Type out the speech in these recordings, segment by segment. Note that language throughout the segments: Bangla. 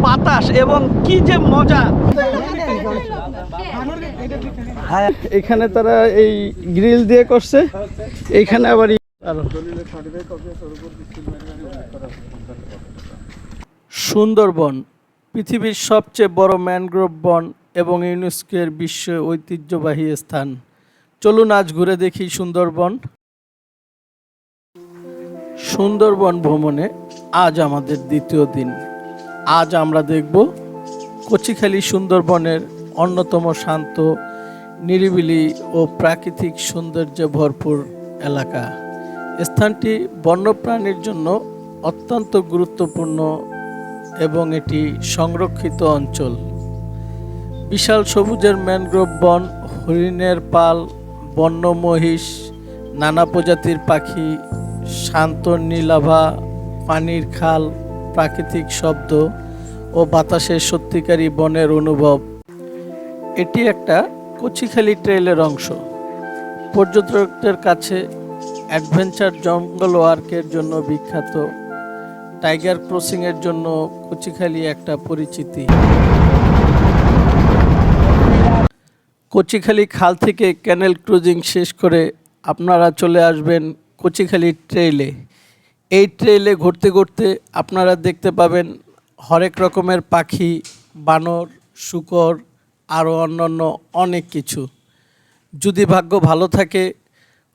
বাতাস এবং কি যে মজা। এখানে তারা এই গ্রিল দিয়ে করছে, এইখানে আবার সুন্দরবন পৃথিবীর সবচেয়ে বড় ম্যানগ্রোভ বন এবং ইউনেস্কোর বিশ্ব ঐতিহ্যবাহী স্থান। চলুন আজ ঘুরে দেখি সুন্দরবন। সুন্দরবন ভ্রমণে আজ আমাদের দ্বিতীয় দিন। আজ আমরা দেখব কচিখালী সুন্দরবনের অন্যতম শান্ত, নিরিবিলি ও প্রাকৃতিক সৌন্দর্যে ভরপুর এলাকা। স্থানটি বন্যপ্রাণীর জন্য অত্যন্ত গুরুত্বপূর্ণ এবং এটি সংরক্ষিত অঞ্চল। বিশাল সবুজের ম্যানগ্রোভ বন, হরিণের পাল, বন্য মহিষ, নানা প্রজাতির পাখি, শান্ত নীলাভা, পানির খাল, প্রাকৃতিক শব্দ ও বাতাসের সত্যিকারী বনের অনুভব। এটি একটা কচিখালী ট্রেইলের অংশ। পর্যটকদের কাছে অ্যাডভেঞ্চার জঙ্গল ওয়ার্কের জন্য বিখ্যাত। টাইগার ক্রসিংয়ের জন্য কচিখালী একটা পরিচিতি। কচিখালী খাল থেকে ক্যানেল ক্রুজিং শেষ করে আপনারা চলে আসবেন কচিখালী ট্রেইলে। এই ট্রেইলে ঘুরতে ঘুরতে আপনারা দেখতে পাবেন হরেক রকমের পাখি, বানর, শূকর, আরও অন্যান্য অনেক কিছু। যদি ভাগ্য ভালো থাকে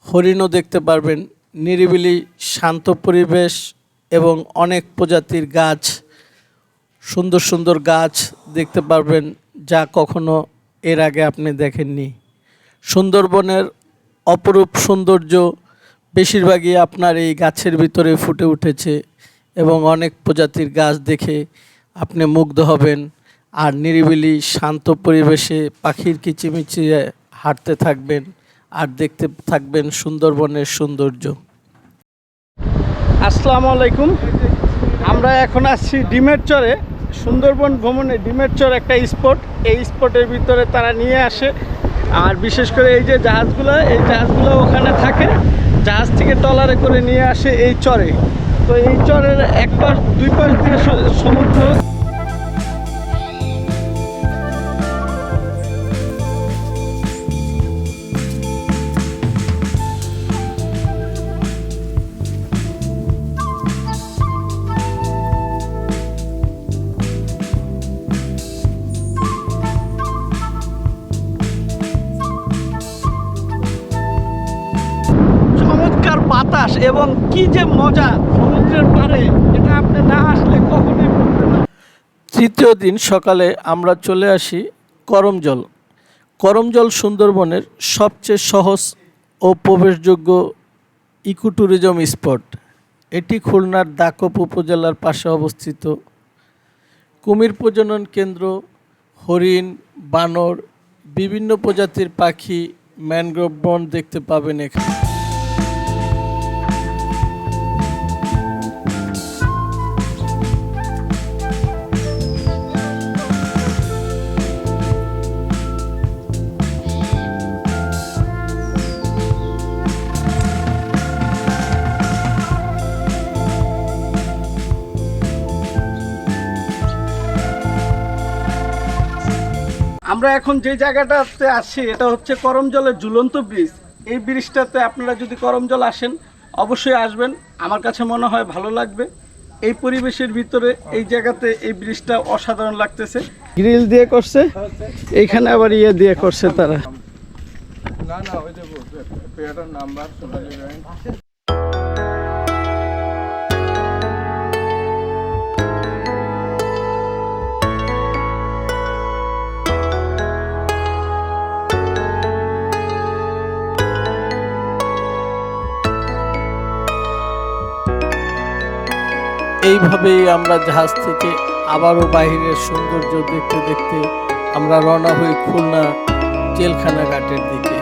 হরিণও দেখতে পারবেন। নিরিবিলি শান্ত পরিবেশ এবং অনেক প্রজাতির গাছ, সুন্দর সুন্দর গাছ দেখতে পারবেন যা কখনো এর আগে আপনি দেখেননি। সুন্দরবনের অপরূপ সৌন্দর্য বেশিরভাগই আপনার এই গাছের ভিতরে ফুটে উঠেছে এবং অনেক প্রজাতির গাছ দেখে আপনি মুগ্ধ হবেন। আর নিরিবিলি শান্ত পরিবেশে পাখির কিচিমিচিয়ে হাঁটতে থাকবেন আর দেখতে থাকবেন সুন্দরবনের সৌন্দর্য। আসসালামু আলাইকুম। আমরা এখন আসছি ডিমের চরে। সুন্দরবন ভ্রমণে ডিমের চর একটা স্পট। এই স্পটের ভিতরে তারা নিয়ে আসে, আর বিশেষ করে এই যে জাহাজগুলো, এই জাহাজগুলো ওখানে থাকে। জাহাজ থেকে ট্রলারে করে নিয়ে আসে এই চরে। তো এই চরের এক পাশ দুই পাশ দিয়ে সমুদ্র। বাতাস এবং কি যে মজা সমুদ্রের পাড়ে, এটা আপনি না আসলে কখনোই বুঝবেন না। তৃতীয় দিন সকালে আমরা চলে আসি করমজল। করমজল সুন্দরবনের সবচেয়ে সহজ ও প্রবেশযোগ্য ইকো ট্যুরিজম স্পট। এটি খুলনার দাকপ উপজেলার পাশে অবস্থিত। কুমির প্রজনন কেন্দ্র, হরিণ, বানর, বিভিন্ন প্রজাতির পাখি, ম্যানগ্রোভ বন দেখতে পাবেন এখানে। আমরা এখন যে জায়গাটাতে আছি এটা হচ্ছে করমজলের ঝুলন্ত ব্রিজ। এই ব্রিজটাতে আপনারা যদি করমজল আসেন অবশ্যই আসবেন। আমার কাছে মনে হয় ভালো লাগবে। এই পরিবেশের ভিতরে এই জায়গাতে এই ব্রিজটা অসাধারণ লাগতেছে। গ্রিল দিয়ে করছে, এইখানে আবার ইয়ে দিয়ে করছে তারা। এই এইভাবেই আমরা জাহাজ থেকে আবারও বাহিরের সৌন্দর্য দেখতে দেখতে আমরা রওনা হই খুলনা জেলখানা ঘাটের দিকে।